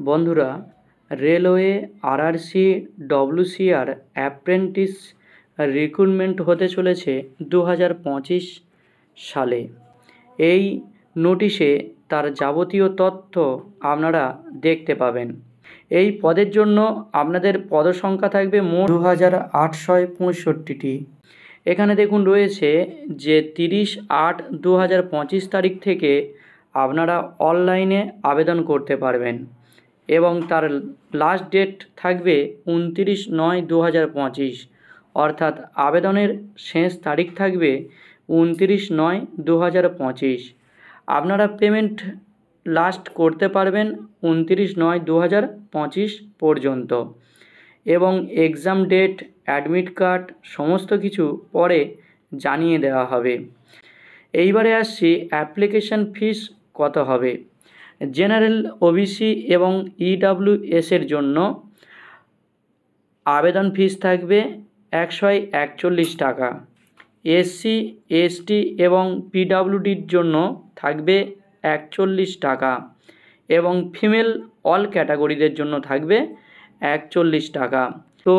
বন্ধুরা, railway RRC ডব্লিউসিআর apprentice recruitment হতে চলেছে 2025 সালে। এই নোটিশে তার যাবতীয় তথ্য আপনারা দেখতে পাবেন। এই পদের জন্য আপনাদের পদসংখ্যা থাকবে মোট 2865টি। এখানে দেখুন রয়েছে যে 30/8/2025 তারিখ থেকে আপনারা অনলাইনে আবেদন করতে পারবেন এবং তার লাস্ট ডেট থাকবে 29/9/2025, অর্থাৎ আবেদনের শেষ তারিখ থাকবে 29/9/2025। আপনারা পেমেন্ট লাস্ট করতে পারবেন 29/9/2025 পর্যন্ত এবং এক্সাম ডেট, অ্যাডমিট কার্ড সমস্ত কিছু পরে জানিয়ে দেওয়া হবে। এইবারে আসছি অ্যাপ্লিকেশন ফিস কত হবে। জেনারেল, ওবিসি এবং ইডাব্লিউএসের জন্য আবেদন ফিস থাকবে 141 টাকা। এসসি, এসটি এবং পিডাব্লিউডির জন্য থাকবে 41 টাকা এবং ফিমেল অল ক্যাটাগরিদের জন্য থাকবে 41 টাকা। তো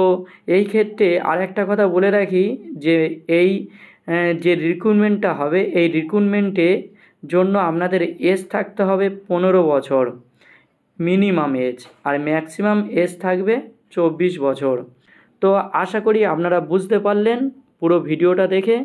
এই ক্ষেত্রে আরেকটা কথা বলে রাখি যে এই যে রিক্রুটমেন্টটা হবে, এই রিক্রুটমেন্টে জন্য আপনাদের এজ থাকতে হবে 15 বছর মিনিমাম এজ, আর ম্যাক্সিমাম এজ থাকবে 24 বছর। তো আশা করি আপনারা বুঝতে পারলেন পুরো ভিডিওটা দেখে।